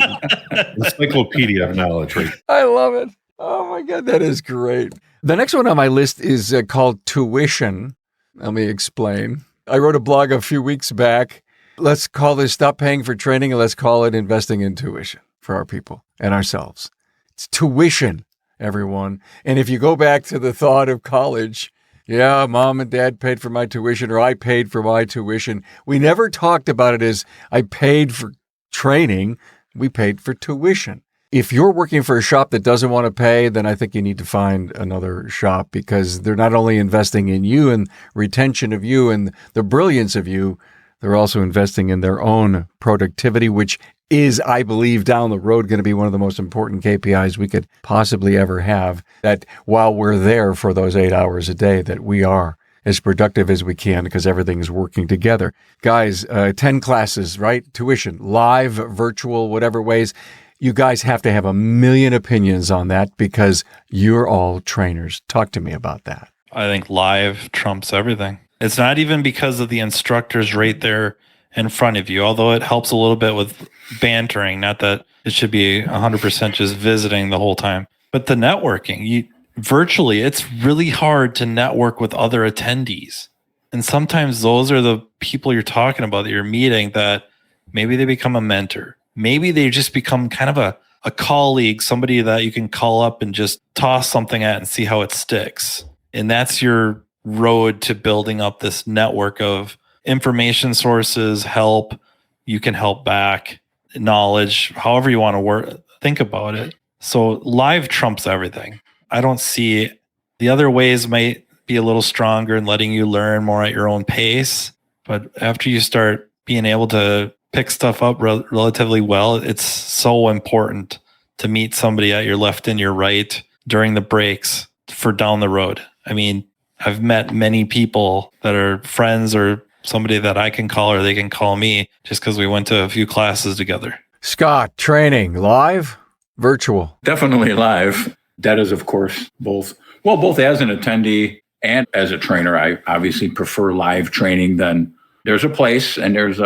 encyclopedia of knowledge. Right? I love it. Oh my God, that is great. The next one on my list is called tuition. Let me explain. I wrote a blog a few weeks back. Let's call this Stop Paying for Training and let's call it Investing in Tuition for our people and ourselves. It's tuition, everyone. And if you go back to the thought of college, yeah, mom and dad paid for my tuition, or I paid for my tuition. We never talked about it as I paid for training. We paid for tuition. If you're working for a shop that doesn't want to pay, then I think you need to find another shop, because they're not only investing in you and retention of you and the brilliance of you, they're also investing in their own productivity, which is, I believe, down the road going to be one of the most important KPIs we could possibly ever have, that while we're there for those 8 hours a day that we are as productive as we can because everything is working together. Guys, 10 classes, right? Tuition, live, virtual, whatever ways. You guys have to have a million opinions on that because you're all trainers. Talk to me about that. I think live trumps everything. It's not even because of the instructors right there in front of you, although it helps a little bit with bantering. Not that it should be 100% just visiting the whole time, but the networking. Virtually, it's really hard to network with other attendees. And sometimes those are the people you're talking about that you're meeting that maybe they become a mentor. Maybe they just become kind of a colleague, somebody that you can call up and just toss something at and see how it sticks. And that's your road to building up this network of information sources, help. You can help back, knowledge, however you want to think about it. So live trumps everything. I don't see the other ways might be a little stronger in letting you learn more at your own pace. But after you start being able to pick stuff up relatively well, it's so important to meet somebody at your left and your right during the breaks for down the road. I mean, I've met many people that are friends or somebody that I can call or they can call me just because we went to a few classes together. Scott, training, live, virtual? Definitely live. That is, of course, both as an attendee and as a trainer. I obviously prefer live training. Then there's a place, and there's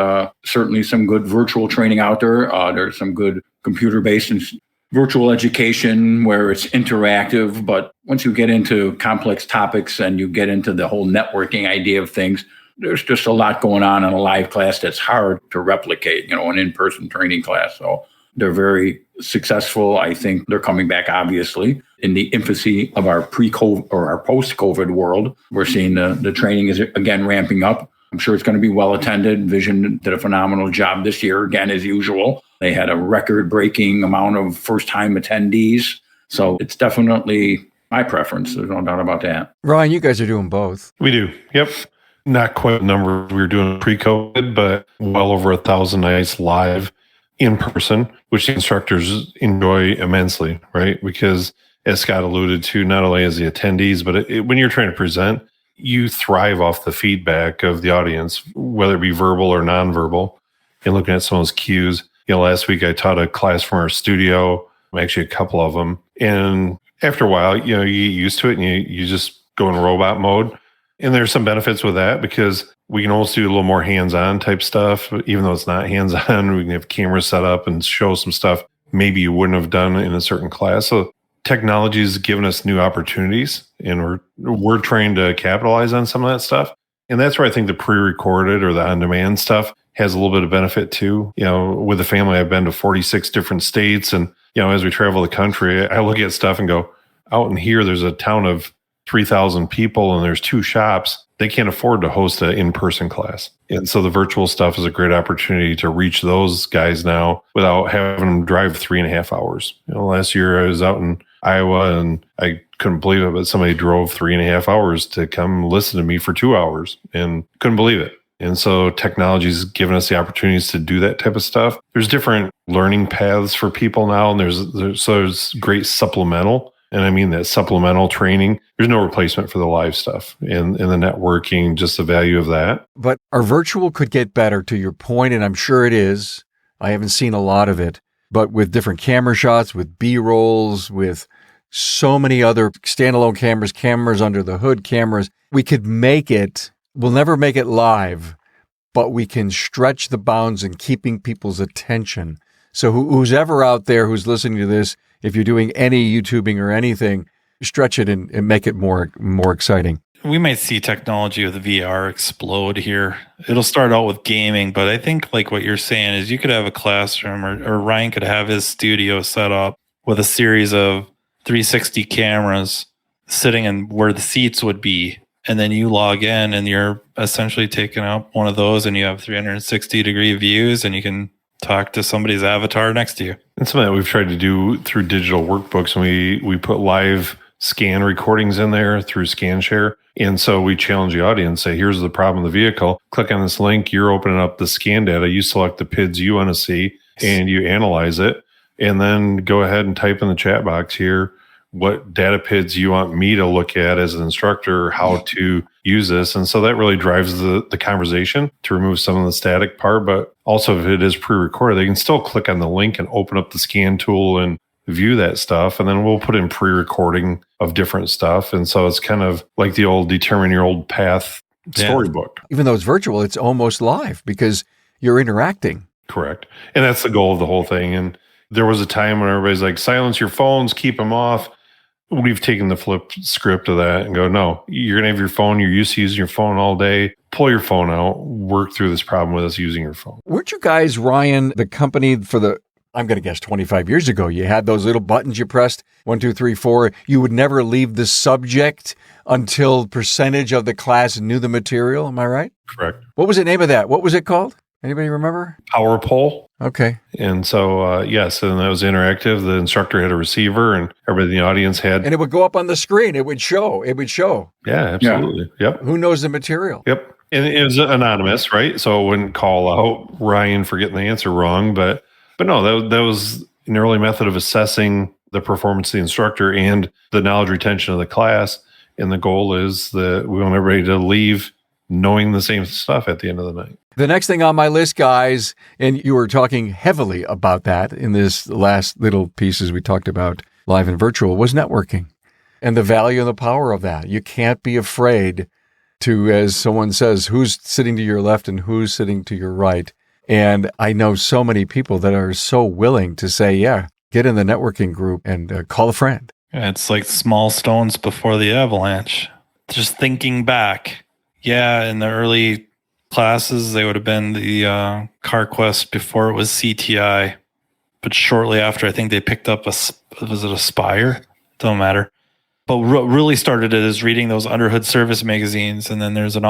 certainly some good virtual training out there. There's some good computer-based and virtual education where it's interactive. But once you get into complex topics and you get into the whole networking idea of things, there's just a lot going on in a live class that's hard to replicate, an in-person training class. So they're very successful. I think they're coming back, obviously, in the infancy of our pre-COVID or our post-COVID world. We're seeing the training is again ramping up. I'm sure it's going to be well attended. Vision did a phenomenal job this year, again, as usual. They had a record-breaking amount of first-time attendees. So it's definitely my preference. There's no doubt about that. Ryan, you guys are doing both. We do. Yep. Not quite the number we were doing pre-COVID, but well over 1,000 nights live in person, which the instructors enjoy immensely, right? Because as Scott alluded to, not only as the attendees, but when you're trying to present, you thrive off the feedback of the audience, whether it be verbal or nonverbal, and looking at someone's cues. Last week I taught a class from our studio, actually a couple of them. And after a while, you get used to it and you just go in robot mode. And there's some benefits with that because we can almost do a little more hands-on type stuff. Even though it's not hands-on, we can have cameras set up and show some stuff maybe you wouldn't have done in a certain class. So technology has given us new opportunities, and we're trained to capitalize on some of that stuff. And that's where I think the pre-recorded or the on-demand stuff has a little bit of benefit too. With the family, I've been to 46 different states. And, as we travel the country, I look at stuff and go, out in here, there's a town of 3,000 people and there's 2 shops. They can't afford to host an in-person class. And so the virtual stuff is a great opportunity to reach those guys now without having them drive 3.5 hours. Last year I was out in Iowa and I couldn't believe it, but somebody drove 3.5 hours to come listen to me for 2 hours and couldn't believe it. And so technology's given us the opportunities to do that type of stuff. There's different learning paths for people now, and there's great supplemental. And I mean that supplemental training, there's no replacement for the live stuff and the networking, just the value of that. But our virtual could get better, to your point, and I'm sure it is. I haven't seen a lot of it, but with different camera shots, with B-rolls, with so many other standalone cameras under the hood cameras, we could make it, we'll never make it live, but we can stretch the bounds in keeping people's attention. So who's ever out there who's listening to this, if you're doing any YouTubing or anything, stretch it and make it more exciting. We might see technology with VR explode here. It'll start out with gaming, but I think like what you're saying is you could have a classroom or Ryan could have his studio set up with a series of 360 cameras sitting in where the seats would be. And then you log in and you're essentially taking out one of those and you have 360 degree views and you can talk to somebody's avatar next to you. And something that we've tried to do through digital workbooks, and we put live scan recordings in there through ScanShare. And so we challenge the audience, say, here's the problem of the vehicle. Click on this link. You're opening up the scan data. You select the PIDs you want to see and you analyze it. And then go ahead and type in the chat box here what data PIDs you want me to look at as an instructor, how to use this. And so that really drives the conversation to remove some of the static part. But also, if it is pre-recorded, they can still click on the link and open up the scan tool and view that stuff. And then we'll put in pre-recording of different stuff. And so it's kind of like the old determine your old path storybook. Even though it's virtual, it's almost live because you're interacting. Correct. And that's the goal of the whole thing. And there was a time when everybody's like, silence your phones, keep them off. We've taken the flip script of that and go, no, you're going to have your phone. You're used to using your phone all day. Pull your phone out, work through this problem with us using your phone. Weren't you guys, Ryan, the company for I'm going to guess 25 years ago, you had those little buttons you pressed, 1, 2, 3, 4. You would never leave the subject until percentage of the class knew the material. Am I right? Correct. What was the name of that? What was it called? Anybody remember? Power poll. Okay. And so, yes, and that was interactive. The instructor had a receiver and everybody in the audience had. And it would go up on the screen. It would show. Yeah, absolutely. Yeah. Yep. Who knows the material? Yep. And it was anonymous, right? So I wouldn't call out Ryan for getting the answer wrong. But no, that was an early method of assessing the performance of the instructor and the knowledge retention of the class. And the goal is that we want everybody to leave knowing the same stuff at the end of the night. The next thing on my list, guys, and you were talking heavily about that in this last little pieces we talked about live and virtual, was networking and the value and the power of that. You can't be afraid to, as someone says, who's sitting to your left and who's sitting to your right. And I know so many people that are so willing to say, yeah, get in the networking group and call a friend. Yeah, it's like small stones before the avalanche. Just thinking back, in the early classes, they would have been the CarQuest before it was CTI. But shortly after, I think they picked up was it Aspire? Don't matter. But what really started it is reading those underhood service magazines. And then there's an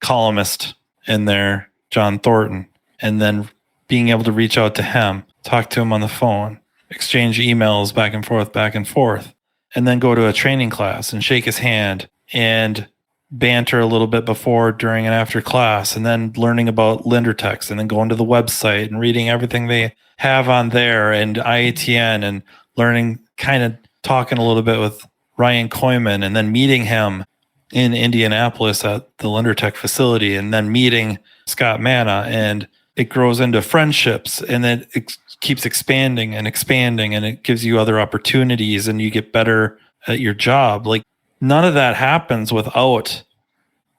columnist in there, John Thornton. And then being able to reach out to him, talk to him on the phone, exchange emails back and forth, and then go to a training class and shake his hand and banter a little bit before, during, and after class, and then learning about LenderText, and then going to the website and reading everything they have on there and IATN, and learning, kind of talking a little bit with Ryan Kooiman, and then meeting him in Indianapolis at the LenderTech facility, and then meeting Scot Manna, and it grows into friendships, and then it keeps expanding, and it gives you other opportunities, and you get better at your job. Like, none of that happens without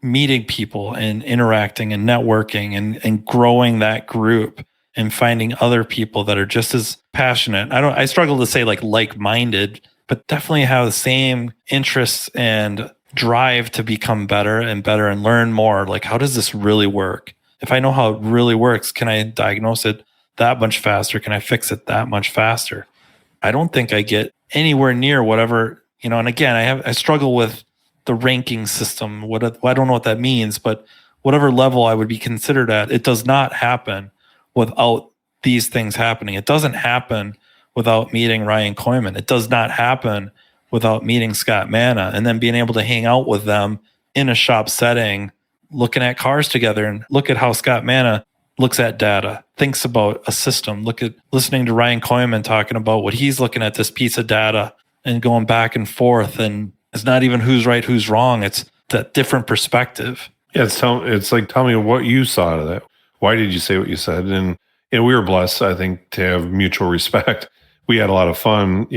meeting people and interacting and networking and growing that group and finding other people that are just as passionate. I struggle to say like-minded, but definitely have the same interests and drive to become better and learn more. Like, how does this really work? If I know how it really works, can I diagnose it that much faster? Can I fix it that much faster? I don't think I get anywhere near whatever, and again, I struggle with the ranking system. I don't know what that means, but whatever level I would be considered at, it does not happen without these things happening. It doesn't happen without meeting Ryan Kooiman. It does not happen without meeting Scot Manna and then being able to hang out with them in a shop setting, looking at cars together, and look at how Scot Manna looks at data, thinks about a system, listening to Ryan Kooiman talking about what he's looking at this piece of data and going back and forth. And it's not even who's right, who's wrong. It's that different perspective. Yeah, it's like, tell me what you saw out of that. Why did you say what you said? And we were blessed, I think, to have mutual respect. We had a lot of fun,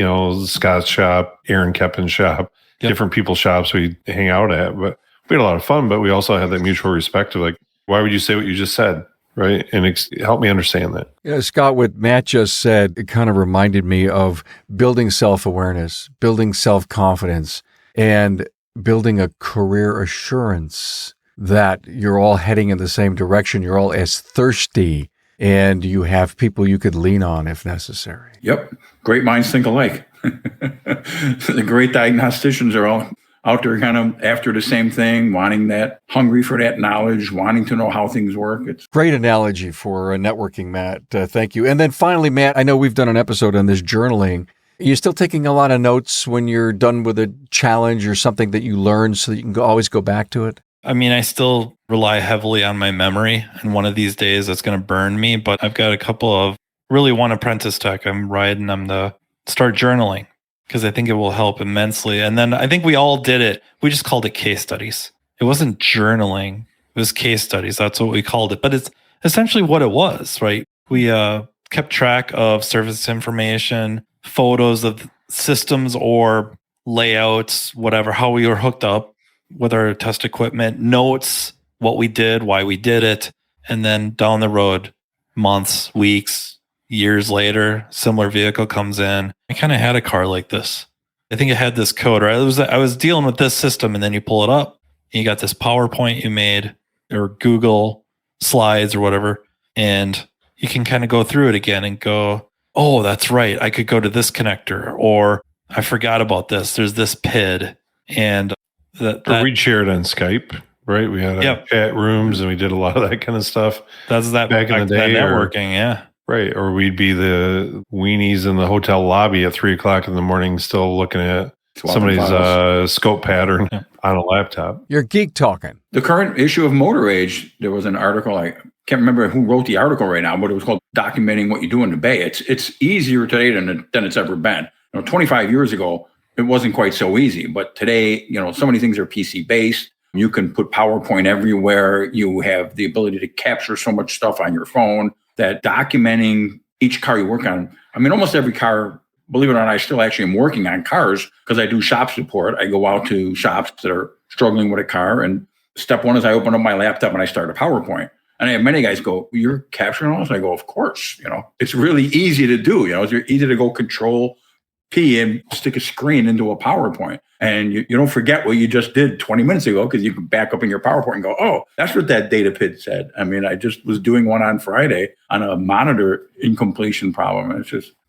Scott's shop, Aaron Keppen's shop, different people's shops we hang out at. But we had a lot of fun, but we also had that mutual respect of like, why would you say what you just said? Right. And help me understand that. Yeah, Scott, what Matt just said, it kind of reminded me of building self-awareness, building self-confidence, and building a career assurance that you're all heading in the same direction. You're all as thirsty, and you have people you could lean on if necessary. Yep. Great minds think alike. The great diagnosticians are all out there kind of after the same thing, wanting that, hungry for that knowledge, wanting to know how things work. It's great analogy for networking, Matt. Thank you. And then finally, Matt, I know we've done an episode on this journaling. Are you still taking a lot of notes when you're done with a challenge or something that you learned so that you can always go back to it? I mean, I still rely heavily on my memory, and one of these days it's going to burn me, but I've got a couple of, really one apprentice tech I'm riding them to start journaling. because I think it will help immensely. And then I think we all did it. We just called it case studies. It wasn't journaling. It was case studies. That's what we called it. But it's essentially what it was, right? We kept track of service information, photos of systems or layouts, whatever, how we were hooked up with our test equipment, notes, what we did, why we did it. And then down the road, months, weeks, years later, similar vehicle comes in. I kind of had a car like this. I think it had this code, right? I was dealing with this system, and then you pull it up, and you got this PowerPoint you made or Google Slides or whatever, and you can kind of go through it again and go, oh, that's right. I could go to this connector, or I forgot about this. There's this PID. And we'd share it on Skype, right? We had chat rooms and we did a lot of that kind of stuff. That's that back in the day. Networking, yeah. Right. Or we'd be the weenies in the hotel lobby at 3:00 in the morning, still looking at somebody's scope pattern on a laptop. You're geek talking. The current issue of Motor Age, there was an article, I can't remember who wrote the article right now, but it was called Documenting What You Do in the Bay. It's easier today than it's ever been. 25 years ago, it wasn't quite so easy. But today, so many things are PC based. You can put PowerPoint everywhere. You have the ability to capture so much stuff on your phone that documenting each car you work on. I mean, almost every car, believe it or not, I still actually am working on cars because I do shop support. I go out to shops that are struggling with a car. And step one is I open up my laptop and I start a PowerPoint. And I have many guys go, you're capturing all this? And I go, of course. It's really easy to do. It's easy to go Control P and stick a screen into a PowerPoint. And you don't forget what you just did 20 minutes ago because you can back up in your PowerPoint and go, oh, that's what that data PID said. I mean, I just was doing one on Friday on a monitor incompletion problem. And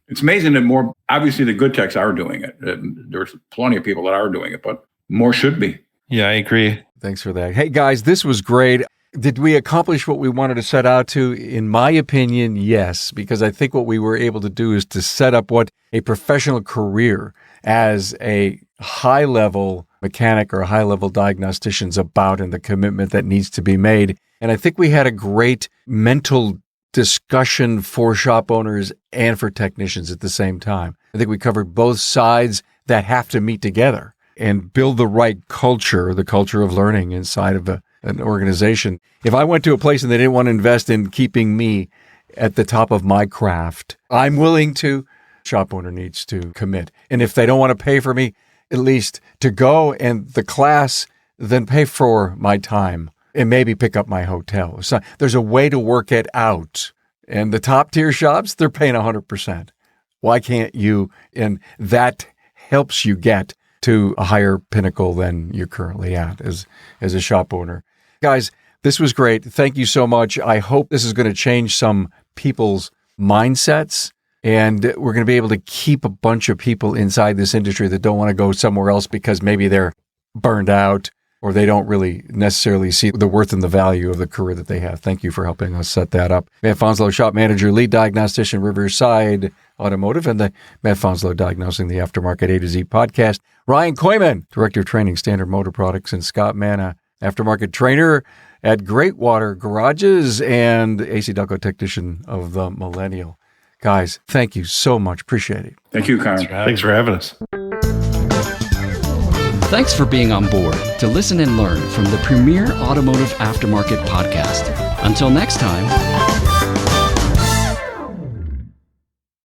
it's amazing that more, obviously the good techs are doing it. There's plenty of people that are doing it, but more should be. Yeah, I agree. Thanks for that. Hey, guys, this was great. Did we accomplish what we wanted to set out to? In my opinion, yes, because I think what we were able to do is to set up what a professional career as a high-level mechanic or a high-level diagnostician is about and the commitment that needs to be made. And I think we had a great mental discussion for shop owners and for technicians at the same time. I think we covered both sides that have to meet together and build the right culture, the culture of learning inside of an organization. If I went to a place and they didn't want to invest in keeping me at the top of my craft, I'm willing to. Shop owner needs to commit. And if they don't want to pay for me, at least to go and the class, then pay for my time and maybe pick up my hotel. So there's a way to work it out. And the top tier shops, they're paying 100%. Why can't you? And that helps you get to a higher pinnacle than you're currently at as a shop owner. Guys, this was great. Thank you so much. I hope this is going to change some people's mindsets, and we're going to be able to keep a bunch of people inside this industry that don't want to go somewhere else because maybe they're burned out or they don't really necessarily see the worth and the value of the career that they have. Thank you for helping us set that up. Matt Fanslow, shop manager, lead diagnostician, Riverside Automotive, and the Matt Fanslow Diagnosing the Aftermarket A to Z podcast. Ryan Kooiman, director of training, Standard Motor Products, and Scot Manna, aftermarket trainer at Greatwater Garages and ACDelco technician of the Millennium. Guys, thank you so much. Appreciate it. Thank you, Karen. Thanks for having us. Thanks for being on board to listen and learn from the premier Automotive Aftermarket podcast. Until next time.